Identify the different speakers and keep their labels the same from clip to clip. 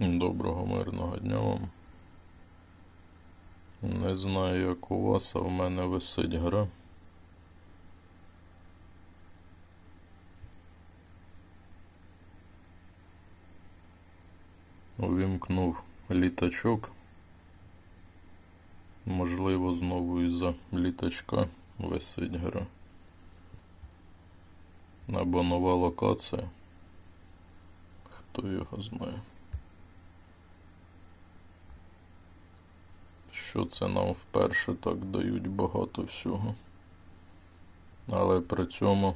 Speaker 1: Доброго мирного дня вам. Не знаю, як у вас, а в мене висить гра. Увімкнув літачок. Можливо, знову із-за літачка висить гра. Або нова локація. Хто його знає. Що це нам вперше так дають багато всього. Але при цьому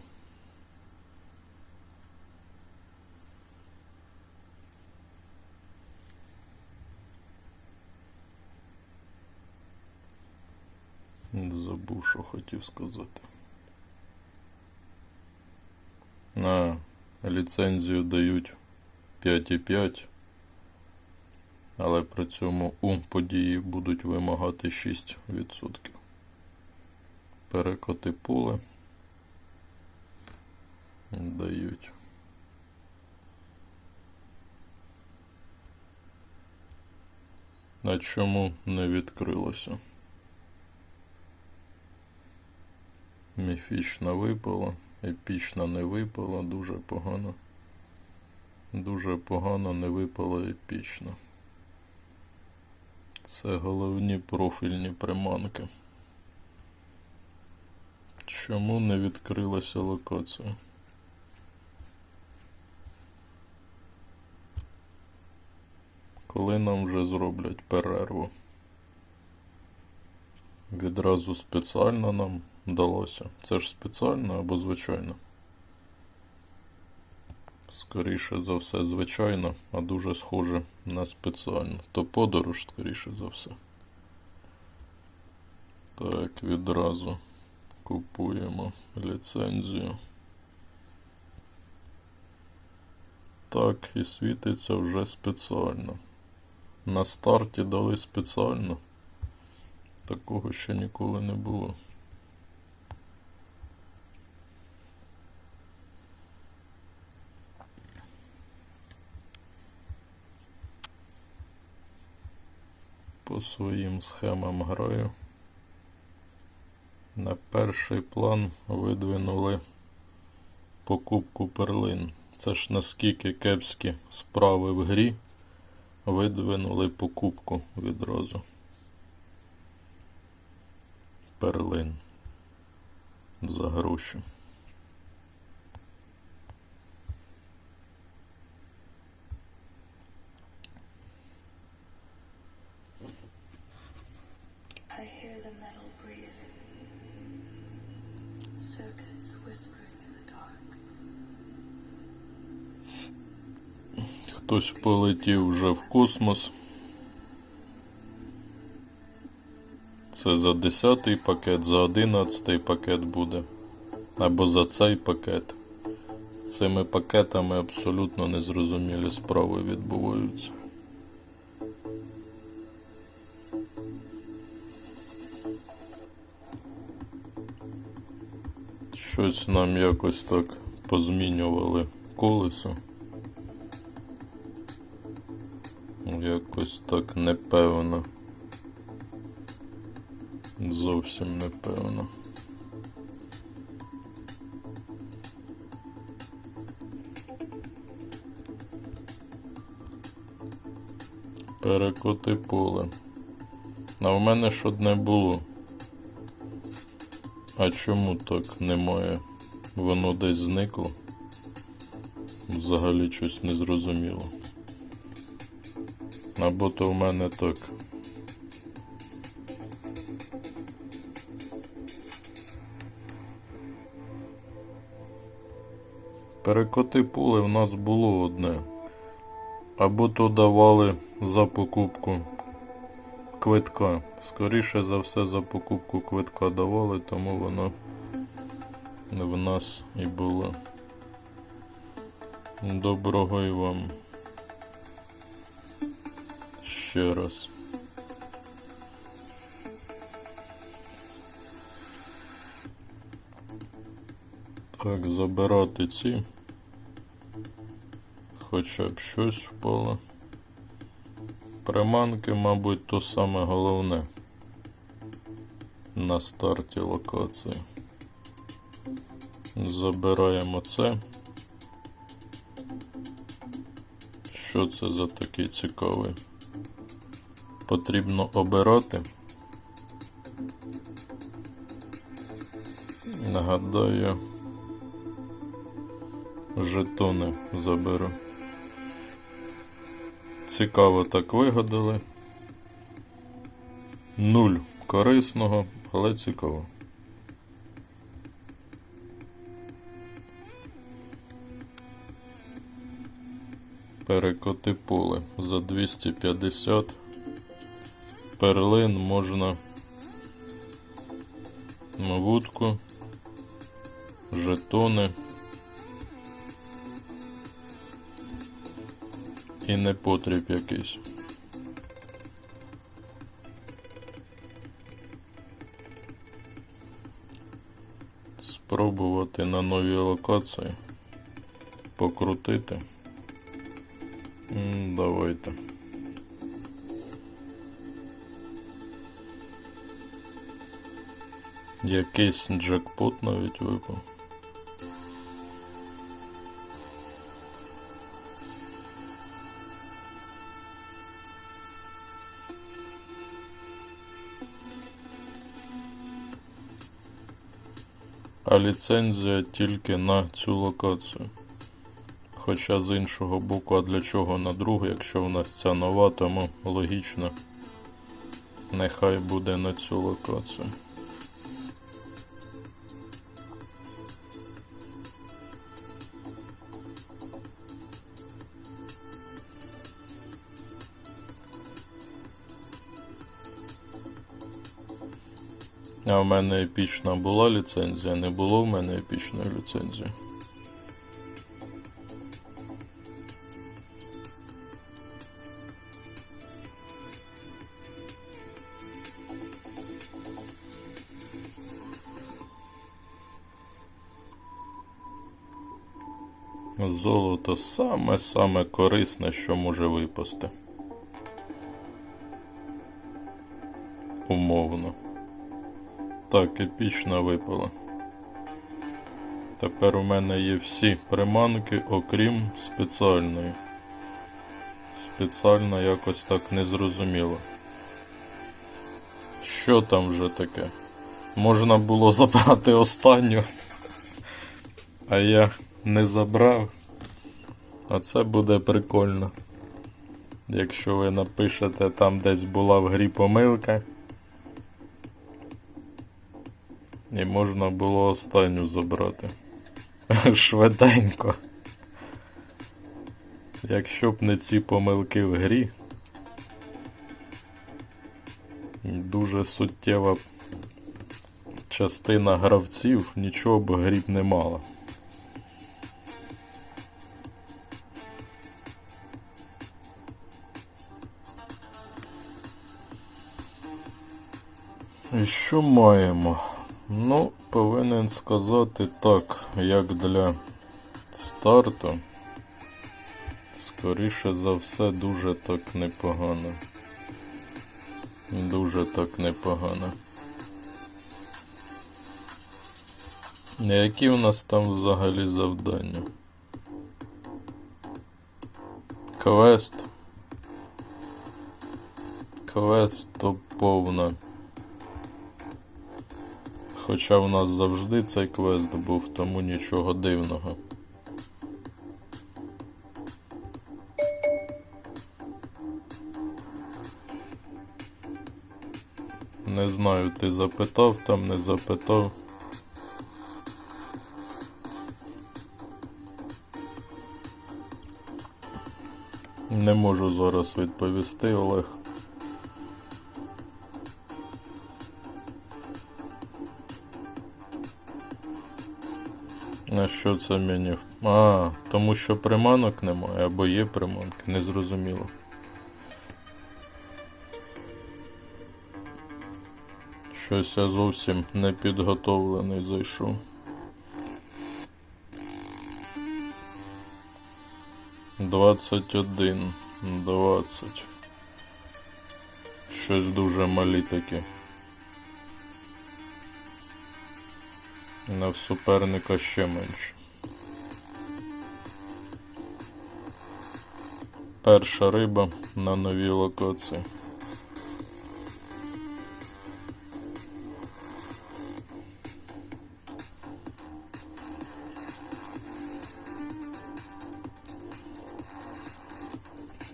Speaker 1: забув, що хотів сказати. На ліцензію дають 5,5, але при цьому у події будуть вимагати 6%. Перекоти поле дають. А чому не відкрилося? Міфічна випала, епічна не випала, дуже погано. Дуже погано не випала епічна. Це головні профільні приманки. Чому не відкрилася локація? Коли нам вже зроблять перерву? Відразу спеціально нам далося. Це ж спеціально або звичайно? Скоріше за все звичайно, а дуже схоже на спеціально. То подорож, скоріше за все. Так, відразу купуємо ліцензію. Так, і світиться вже спеціально. На старті дали спеціально. Такого ще ніколи не було. По своїм схемам граю. На перший план видвинули покупку перлин. Це ж наскільки кепські справи в грі, видвинули покупку відразу. Перлин. За гроші. Хтось полетів вже в космос. Це за 10-й пакет, за 11-й пакет буде. Або за цей пакет. З цими пакетами абсолютно незрозумілі справи відбуваються. Щось нам якось так позмінювали колесо. Якось так непевно. Зовсім непевно. Перекоти поле. А в мене ж одне було. А чому так немає? Воно десь зникло. Взагалі щось не зрозуміло. Або то в мене так. Перекоти поле в нас було одне. Або то давали за покупку квитка. Скоріше за все за покупку квитка давали, тому воно в нас і було. Доброго і вам. Ще раз. Так, забирати ці. Хоча б щось впало. Приманки, мабуть, то саме головне на старті локації. Забираємо це. Що це за такий цікавий? Потрібно обирати. Нагадаю, жетони заберу. Цікаво так вигадали. 0 корисного, але цікаво. Перекоти поле за 250. Перлин можна вудку, жетони і непотріб якийсь. Спробувати на новій локації покрутити. Давайте. Якийсь джекпот навіть випав. А ліцензія тільки на цю локацію. Хоча з іншого боку, а для чого на другу, якщо в нас ця нова, тому логічно, нехай буде на цю локацію. А в мене епічна була ліцензія, не було в мене епічної ліцензії. Золото саме корисне, що може випасти. Умовно. Так, епічна випала. Тепер у мене є всі приманки, окрім спеціальної. Спеціальна якось так не зрозуміло. Що там вже таке? Можна було забрати останню, а я не забрав. А це буде прикольно. Якщо ви напишете, там десь була в грі помилка. І можна було останню забрати. Швиденько. Якщо б не ці помилки в грі, дуже суттєва частина гравців нічого б грі б не мала. І що маємо? Ну, повинен сказати так, як для старту, скоріше за все, дуже так непогано. Дуже так непогано. Які у нас там взагалі завдання? Квест. Квест то повна. Хоча в нас завжди цей квест був, тому нічого дивного. Не знаю, ти запитав там, не запитав. Не можу зараз відповісти, Олег. На що це мені? А, тому що приманок немає, або є приманки, не зрозуміло. Щось я зовсім не підготовлений зайшов. 21, 20. щось дуже малі такі. На суперника ще менше. Перша риба на новій локації.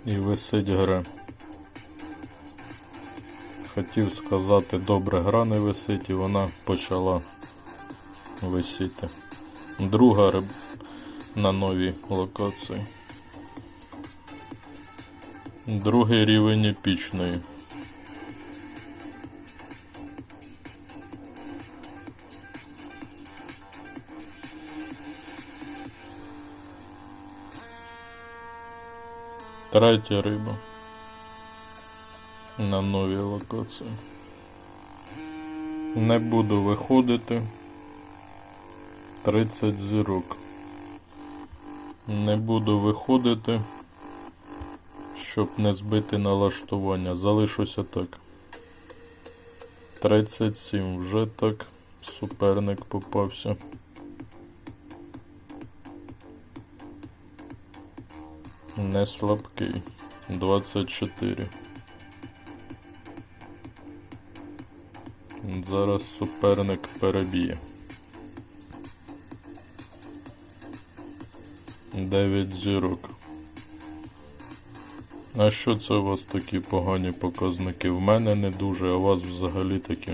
Speaker 1: І висить гра. Хотів сказати, добре, гра не висить, і вона почала висіти. Друга риба на новій локації. Другий рівень епічної. Третя риба на новій локації. Не буду виходити. 30 зірок. Не буду виходити, щоб не збити налаштування. Залишуся так. 37. Вже так суперник попався. Не слабкий. 24. Зараз суперник переб'є. 9 зірок. А що це у вас такі погані показники? В мене не дуже, а у вас взагалі такі.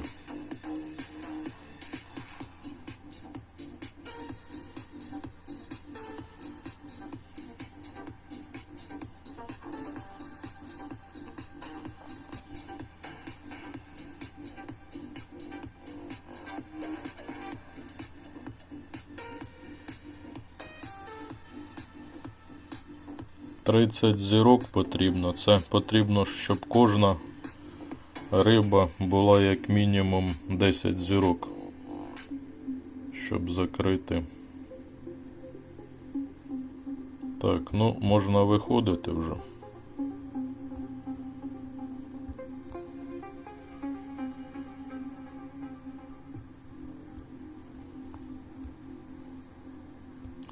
Speaker 1: «30 зірок потрібно. Це потрібно, щоб кожна риба була як мінімум 10 зірок, щоб закрити. Так, ну можна виходити вже.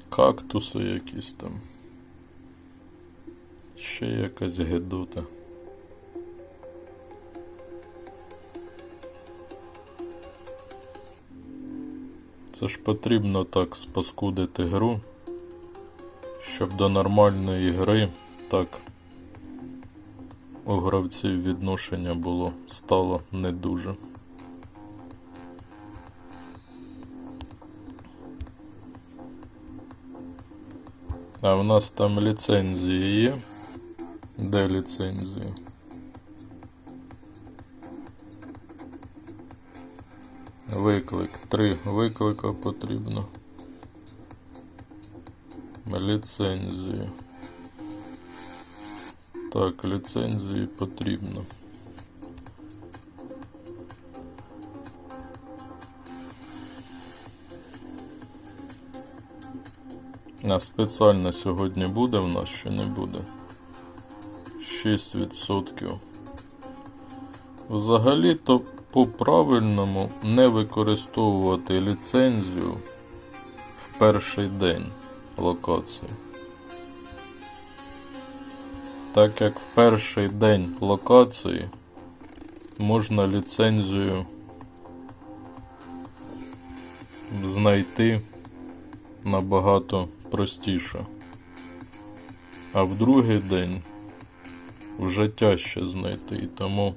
Speaker 1: Кактуси якісь там. Ще якась гидота. Це ж потрібно так спаскудити гру, щоб до нормальної гри так у гравців відношення було, стало не дуже. А в нас там ліцензії є? Де ліцензії? Виклик. 3 виклика потрібно. Ліцензії. Так, ліцензії потрібно. А спеціально сьогодні буде в нас, чи не буде? 6%. Взагалі-то по-правильному не використовувати ліцензію в перший день локації. Так як в перший день локації можна ліцензію знайти набагато простіше. А в другий день вже тяжче знайти, і тому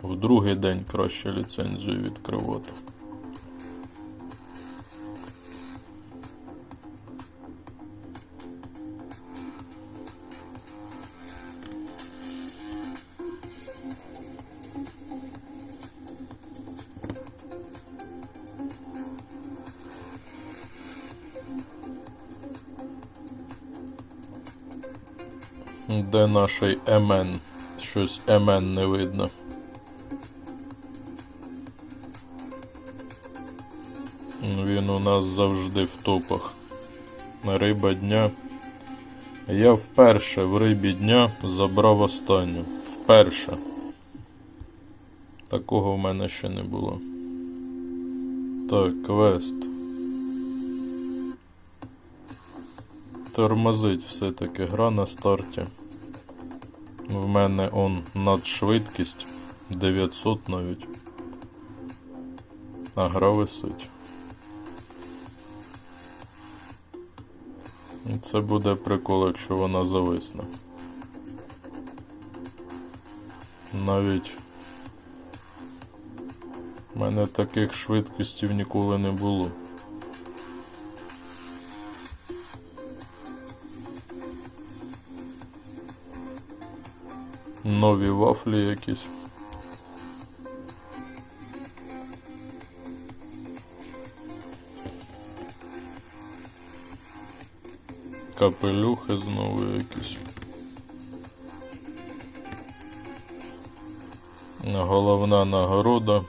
Speaker 1: в другий день краще ліцензію відкривати. Де наш МН? Щось МН не видно. Він у нас завжди в топах. Риба дня. Я вперше в рибі дня забрав останню. Вперше. Такого в мене ще не було. Так, квест. Тормозить все-таки гра на старті. В мене надшвидкість 900 навіть. А гра висить. Це буде прикол, якщо вона зависне. Навіть в мене таких швидкостів ніколи не було. Нові вафлі якісь. Капелюхи знову якісь. Головна нагорода.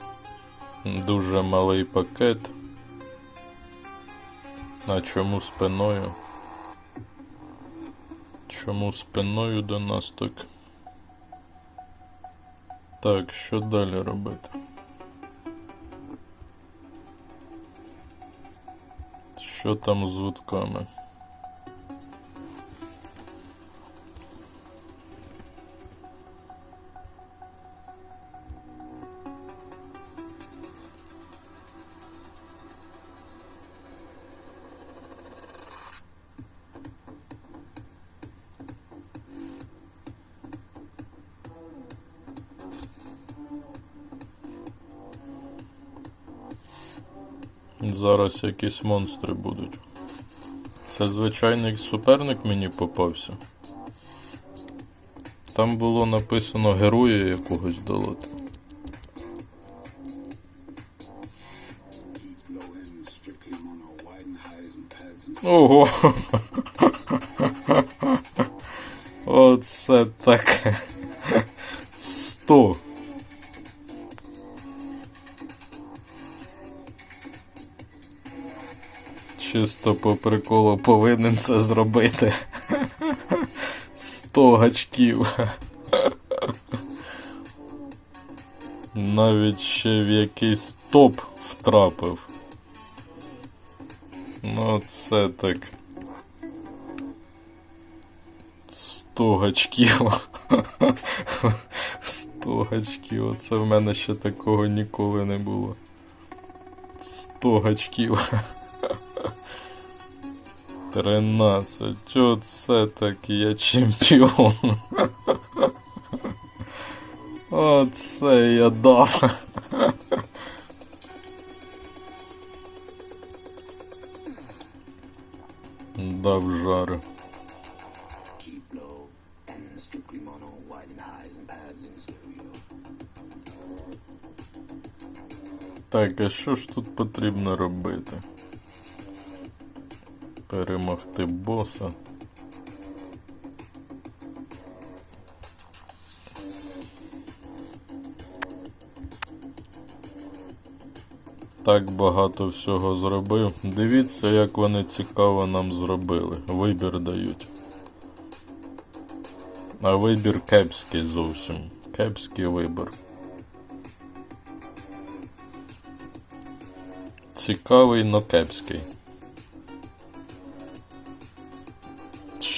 Speaker 1: Дуже малий пакет. А чому спиною? Чому спиною до нас так? Так, що далі робити? Що там з вудками? Зараз якісь монстри будуть. Це звичайний суперник мені попався. Там було написано героя якогось долоти. Ого! Оце таке. 100. Чисто по приколу повинен це зробити. 100 гачків. Навіть ще в якийсь топ втрапив. Ну це так. 100 гачків. 100 гачків. Оце в мене ще такого ніколи не було. 100 гачків. 13. Оце так я чемпіон. Оце я дав. Дав жару. Так, а що ж тут потрібно робити? Перемогти боса. Так багато всього зробив. Дивіться, як вони цікаво нам зробили. Вибір дають. А вибір кепський зовсім. Кепський вибір. Цікавий, но кепський.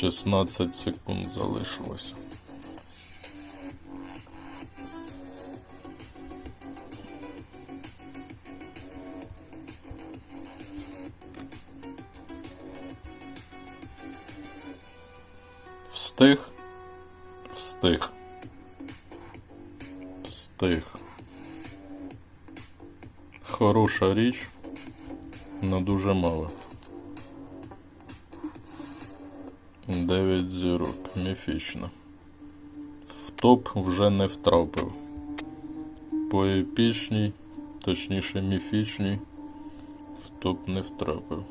Speaker 1: 16 секунд залишилось. Встиг? Встиг. Встиг. Хороша річ, но дуже мало. 9 зірок, міфічно. В топ вже не втрапив. По епічній, точніше міфічній, в топ не втрапив.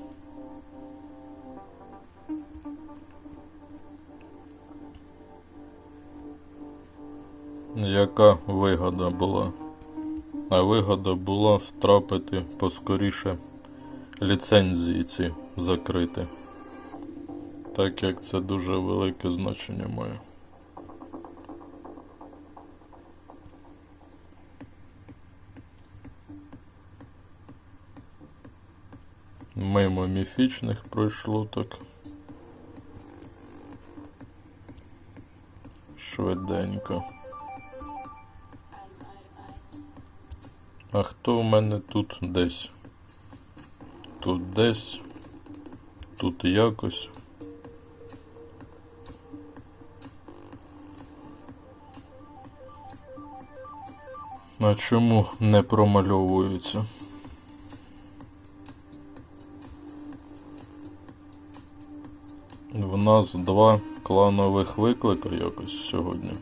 Speaker 1: Яка вигода була? А вигода була втрапити поскоріше ліцензії ці закрити. Так як це дуже велике значення має. Мимо міфічних пройшло так. Швиденько. А хто в мене тут десь? Тут десь. Тут якось. А чому не промальовується? В нас 2 кланових виклика якось сьогодні.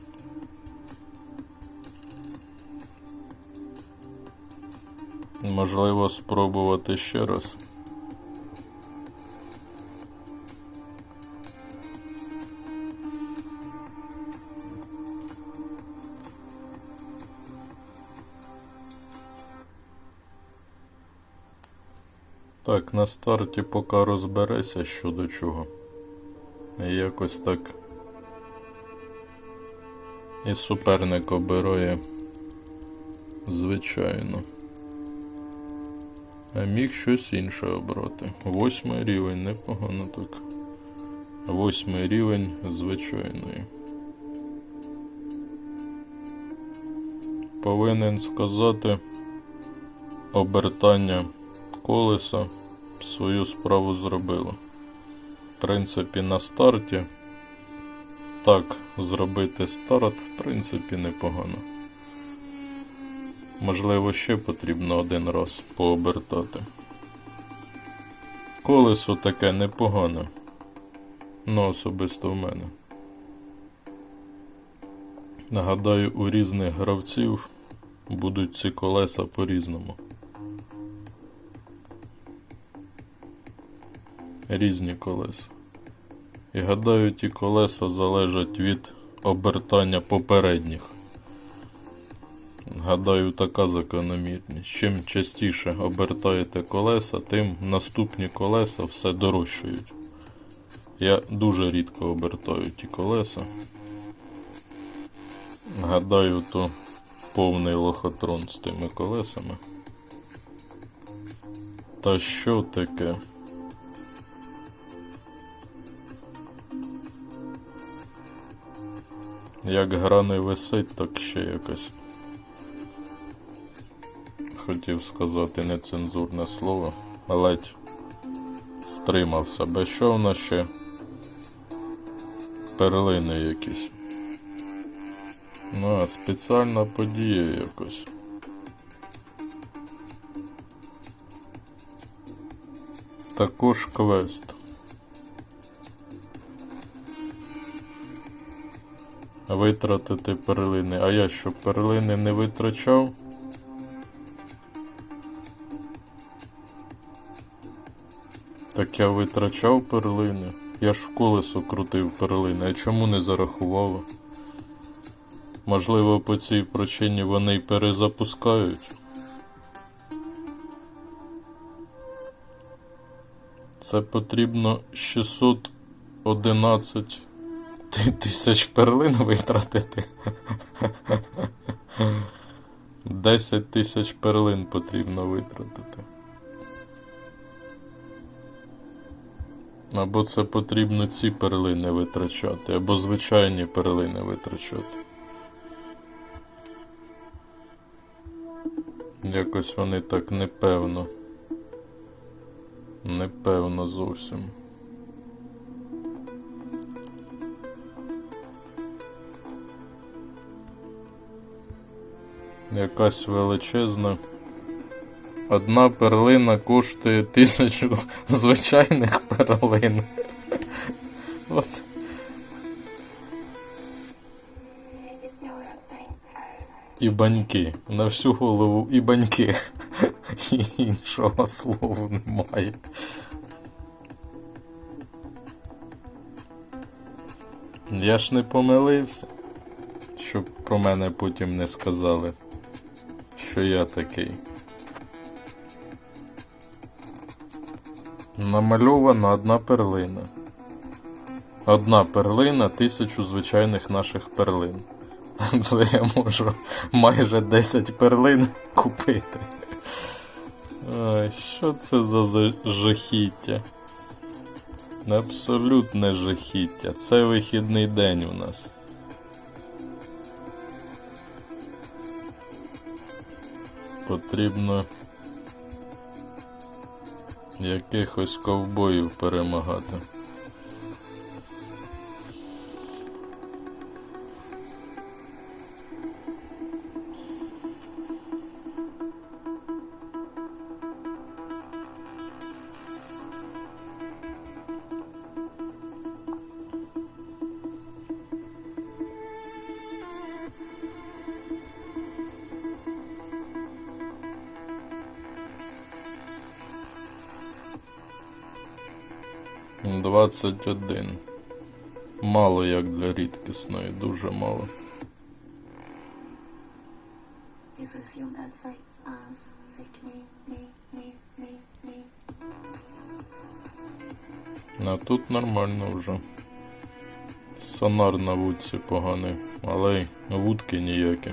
Speaker 1: Можливо, спробувати ще раз. Так, на старті поки розбереся, що до чого. І якось так і суперник обирає, звичайно. А міг щось інше обрати. 8 рівень, непогано так. 8 рівень звичайної. Повинен сказати, обертання колеса свою справу зробило. В принципі, на старті так зробити старт, в принципі, непогано. Можливо, ще потрібно один раз пообертати. Колесо таке непогане. Ну, особисто в мене. Нагадаю, у різних гравців будуть ці колеса по-різному. Різні колеса. І гадаю, ті колеса залежать від обертання попередніх. Гадаю, така закономірність. Чим частіше обертаєте колеса, тим наступні колеса все дорожчають. Я дуже рідко обертаю ті колеса. Гадаю, то повний лохотрон з тими колесами. Та що таке? Як гра не висить, так ще якось. Хотів сказати нецензурне слово, ледь стримав себе. Що в нас ще? Перлини якісь. Ну, а спеціальна подія якось. Також квест. Витратити перлини. А я що, перлини не витрачав? Так я витрачав перлини. Я ж в колесо крутив перлини. А чому не зарахував? Можливо, по цій причині вони й перезапускають. Це потрібно 611 тисяч перлин витратити. 10 тисяч перлин потрібно витратити. Або це потрібно ці перлини витрачати, або звичайні перлини витрачати. Якось вони так непевно. Непевно зовсім. Якась величезна. Одна перлина коштує 1000 звичайних перлин. От. І баньки. На всю голову і баньки. І іншого слова немає. Я ж не помилився, щоб про мене потім не сказали, що я такий. Намальована одна перлина. Одна перлина 1000 звичайних наших перлин. Це я можу майже 10 перлин купити. Ай, що це за жахіття? Абсолютне жахіття. Це вихідний день у нас. Потрібно якихось ковбоїв перемагати. — 21. Мало як для рідкісної, дуже мало. А тут нормально вже. Сонар на вудці поганий, але й вудки ніякі.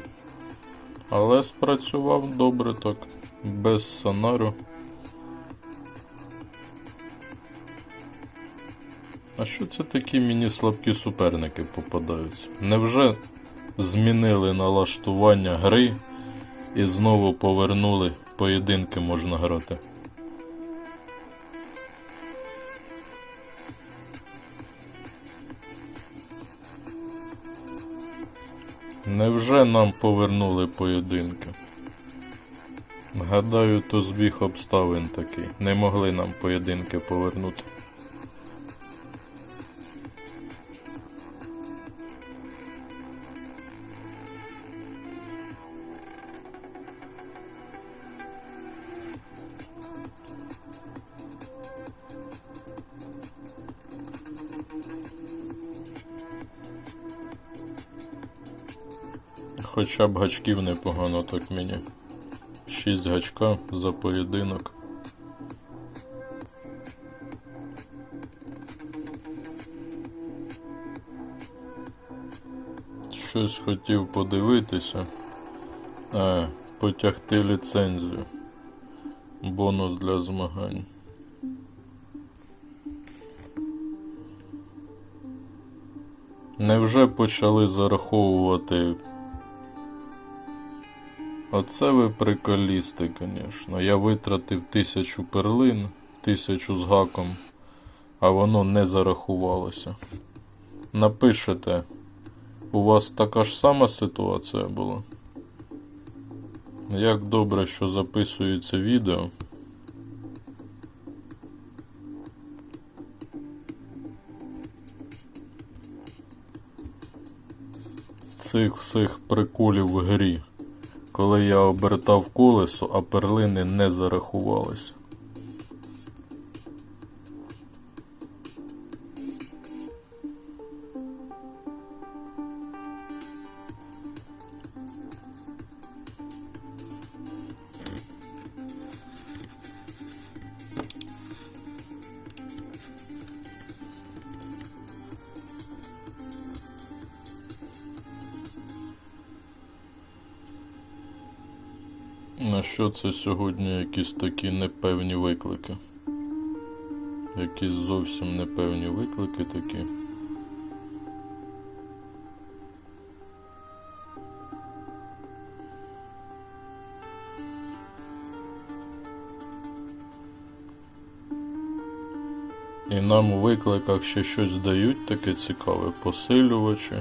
Speaker 1: Але спрацював добре так, без сонару. А що це такі мені слабкі суперники попадаються? Невже змінили налаштування гри і знову повернули поєдинки можна грати? Невже нам повернули поєдинки? Гадаю, то збіг обставин такий. Не могли нам поєдинки повернути. Хоча б гачків непогано так мені. 6 гачка за поєдинок. Щось хотів подивитися. Потягти ліцензію. Бонус для змагань. Невже почали зараховувати? Оце ви приколісти, звісно. Я витратив 1000 перлин, 1000 з гаком, а воно не зарахувалося. Напишете, у вас така ж сама ситуація була? Як добре, що записується відео. Цих всіх приколів в грі. Коли я обертав колесо, а перлини не зарахувалися. На що це сьогодні якісь такі непевні виклики? Якісь зовсім непевні виклики такі. І нам у викликах ще щось дають таке цікаве. Посилювачі.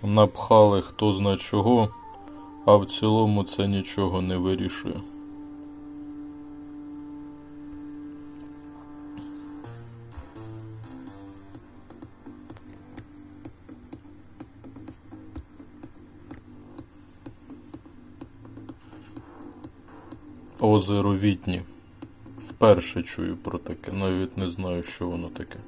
Speaker 1: Напхали хто зна чого, а в цілому це нічого не вирішує. Озеро Вітні. Вперше чую про таке, навіть не знаю, що воно таке.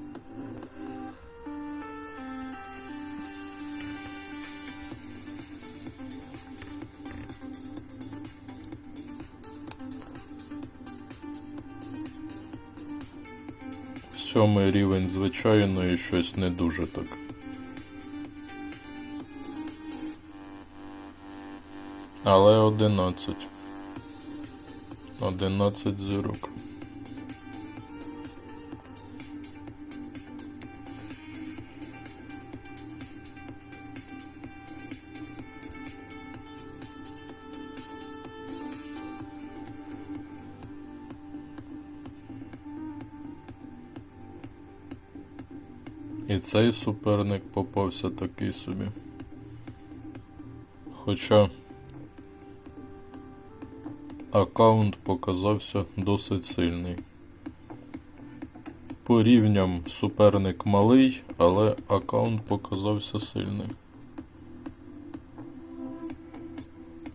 Speaker 1: 7 рівень звичайної, щось не дуже так. Але 11. 11 зірок. І цей суперник попався такий собі. Хоча аккаунт показався досить сильний. По рівням суперник малий, але аккаунт показався сильний.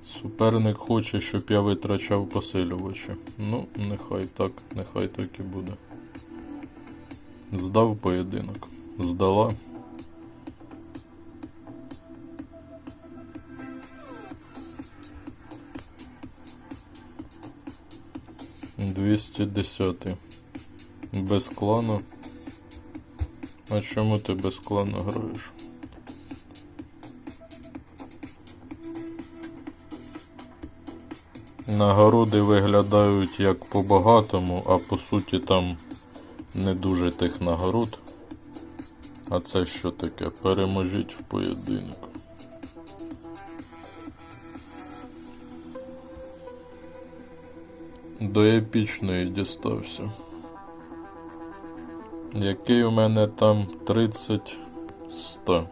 Speaker 1: Суперник хоче, щоб я витрачав посилювачі. Ну, нехай так і буде. Здав поєдинок. Здала. «210. Без клану. А чому ти без клану граєш? Нагороди виглядають як по-багатому, а по суті там не дуже тих нагород. А це що таке? Переможіть в поєдинку. До епічної дістався. Який у мене там 30-100.